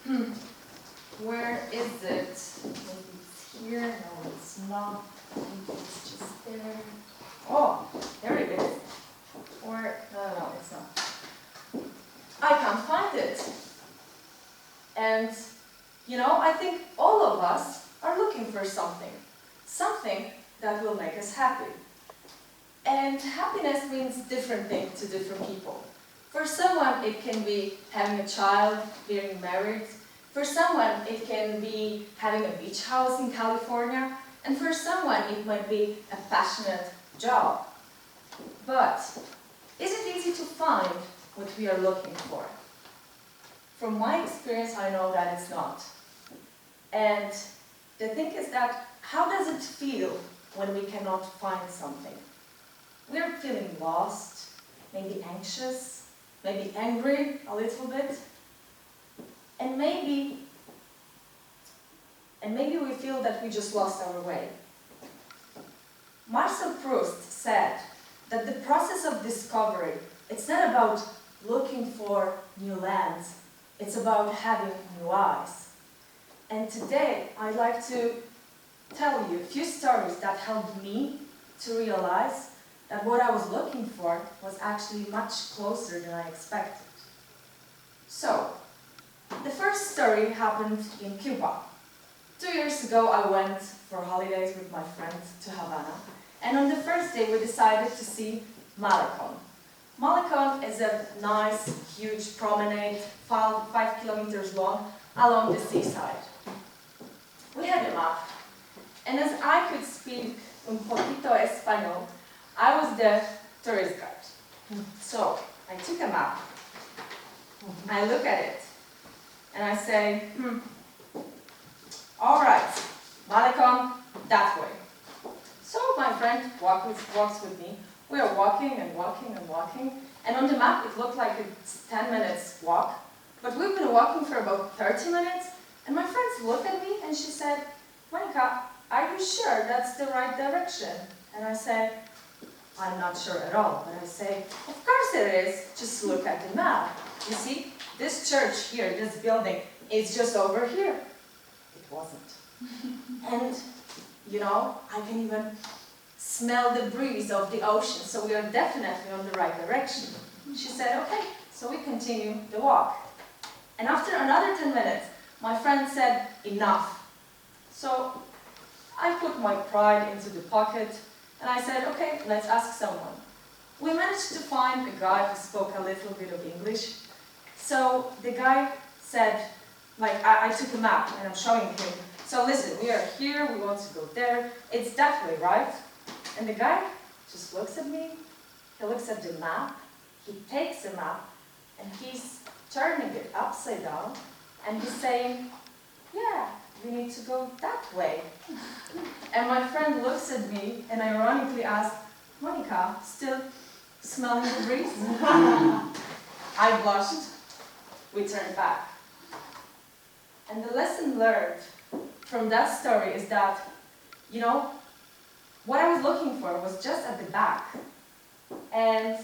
Where is it? Maybe it's here. No, it's not. Maybe it's just there. Oh, there it is. Or, no, it's not. I can't find it. And, I think all of us are looking for something. Something that will make us happy. And happiness means different things to different people. For someone, it can be having a child, being married. For someone, it can be having a beach house in California. And for someone, it might be a passionate job. But is it easy to find what we are looking for? From my experience, I know that it's not. And the thing is that, how does it feel when we cannot find something? We're feeling lost, maybe anxious, maybe angry a little bit. And maybe we feel that we just lost our way. Marcel Proust said that the process of discovery, it's not about looking for new lands, it's about having new eyes. And today, I'd like to tell you a few stories that helped me to realize that what I was looking for was actually much closer than I expected. So, the first story happened in Cuba. 2 years ago, I went for holidays with my friends to Havana. And on the first day, we decided to see Malecon. Malecon is a nice, huge promenade, 5 kilometers long, along the seaside. We had a map. And as I could speak un poquito español, I was the tourist guide. So, I took a map. I look at it. And I say, all right, Malecon, that way. So my friend walks with me. We are walking and walking and walking. And on the map, it looked like it's 10 minutes walk. But we've been walking for about 30 minutes. And my friends looked at me and she said, Monika, are you sure that's the right direction? And I said, I'm not sure at all. But I say, of course it is. Just look at the map. You see, this church here, this building, is just over here. It wasn't. And, I can even smell the breeze of the ocean, so we are definitely on the right direction. She said, okay, so we continue the walk. And after another 10 minutes, my friend said, enough. So I put my pride into the pocket, and I said, okay, let's ask someone. We managed to find a guy who spoke a little bit of English. So the guy said, I took a map and I'm showing him. So listen, we are here, we want to go there. It's that way, right? And the guy just looks at me, he looks at the map, he takes the map, and he's turning it upside down, and he's saying, yeah, we need to go that way. And my friend looks at me and ironically asks, Monika, still smelling the breeze? I blushed. We turned back. And the lesson learned from that story is that, what I was looking for was just at the back. And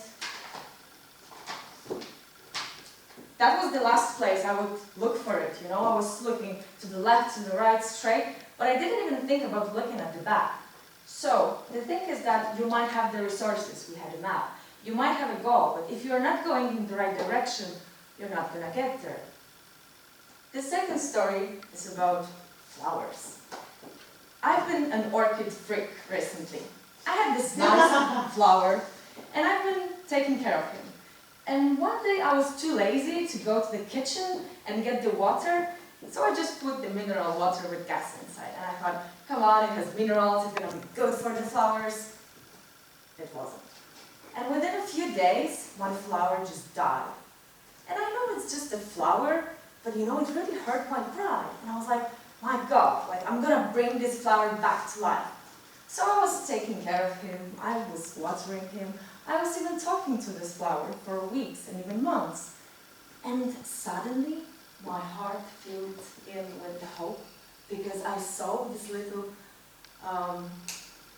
that was the last place I would look for it, I was looking to the left, to the right, straight, but I didn't even think about looking at the back. So, the thing is that you might have the resources, we had a map, you might have a goal, but if you're not going in the right direction, you're not going to get there. The second story is about flowers. I've been an orchid freak recently. I had this nice flower, and I've been taking care of him. And one day I was too lazy to go to the kitchen and get the water, so I just put the mineral water with gas inside. And I thought, come on, it has minerals, it's going to be good for the flowers. It wasn't. And within a few days, my flower just died. And I know it's just a flower, but it really hurt my pride. And I was like, my God, I'm going to bring this flower back to life. So I was taking care of him, I was watering him, I was even talking to this flower for weeks and even months. And suddenly, my heart filled in with the hope, because I saw this little,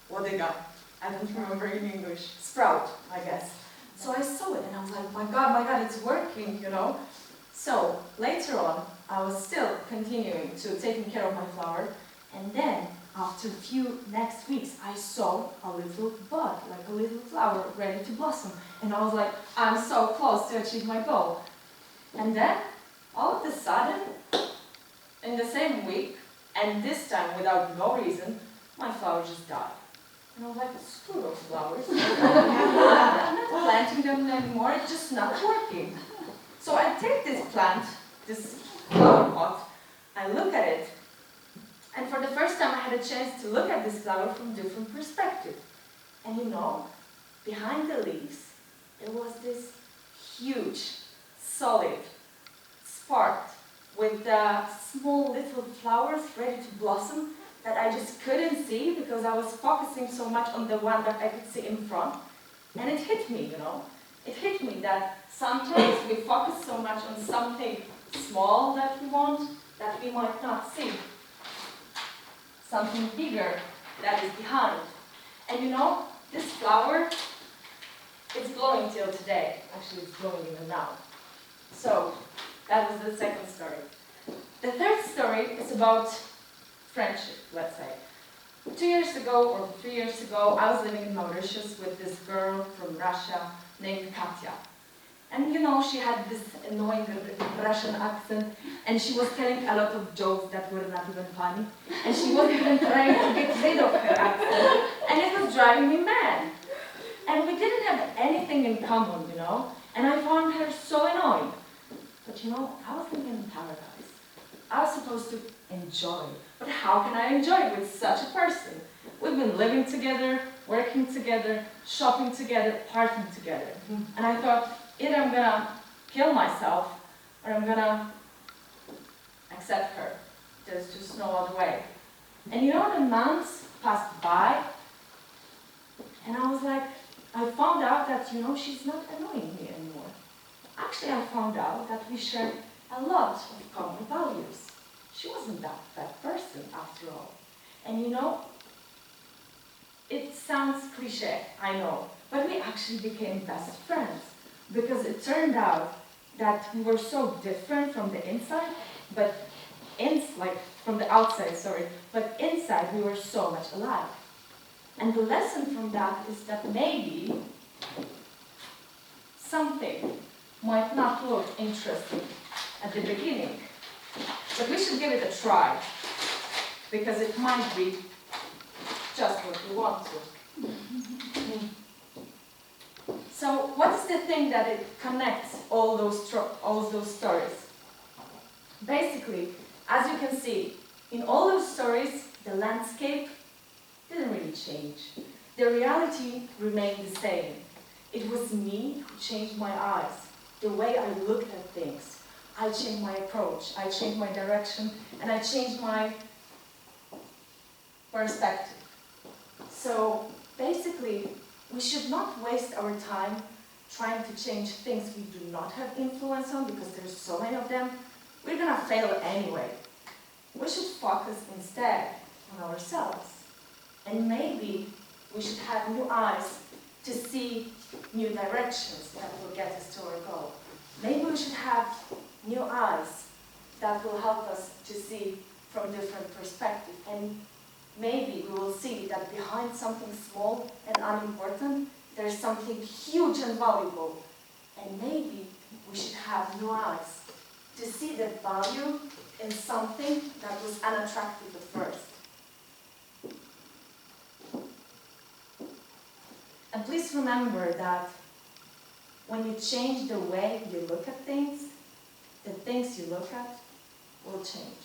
bodega, I don't remember in English, sprout, I guess. So I saw it and I was like, my God, it's working, So later on, I was still continuing to taking care of my flower, and then after a few next weeks, I saw a little bud, like a little flower ready to blossom. And I was like, I'm so close to achieve my goal. And then, all of a sudden, in the same week, and this time without no reason, my flower just died. And I was like, screw those flowers. I'm not planting them anymore, it's just not working. So I take this plant, this flower pot, I look at it, and for the first time I had a chance to look at this flower from a different perspective. And you know, behind the leaves, there was this huge, solid, spark with small little flowers ready to blossom that I just couldn't see because I was focusing so much on the one that I could see in front. And it hit me, you know. It hit me that sometimes we focus so much on something small that we want that we might not see. Something bigger that is behind. And you know, this flower is glowing till today. Actually, it's glowing even now. So, that was the second story. The third story is about friendship, let's say. 2 years ago or 3 years ago, I was living in Mauritius with this girl from Russia named Katya. And you know, she had this annoying Russian accent, and she was telling a lot of jokes that were not even funny. And she was even trying to get rid of her accent, and it was driving me mad. And we didn't have anything in common, you know, and I found her so annoying. But you know, I was living in paradise. I was supposed to enjoy. But how can I enjoy with such a person? We've been living together, working together, shopping together, partying together. And I thought, either I'm gonna kill myself, or I'm gonna accept her. There's just no other way. And you know, the months passed by, and I was like, I found out that, you know, she's not annoying me anymore. Actually, I found out that we shared a lot of common values. She wasn't that bad person, after all. And you know, it sounds cliche, I know, but we actually became best friends. Because it turned out that we were so different from the inside, but from the outside, sorry, but inside we were so much alike. And the lesson from that is that maybe something might not look interesting at the beginning, but we should give it a try, because it might be just what we want to. So what is the thing that it connects all those stories? Basically, as you can see, in all those stories, the landscape didn't really change. The reality remained the same. It was me who changed my eyes, the way I looked at things. I changed my approach, I changed my direction, and I changed my perspective. So basically, we should not waste our time trying to change things we do not have influence on, because there's so many of them. We're gonna fail anyway. We should focus instead on ourselves. And maybe we should have new eyes to see new directions that will get us to our goal. Maybe we should have new eyes that will help us to see from different perspectives. And maybe we will see that behind something small and unimportant, there's something huge and valuable. And maybe we should have new eyes to see the value in something that was unattractive at first. And please remember that when you change the way you look at things, the things you look at will change.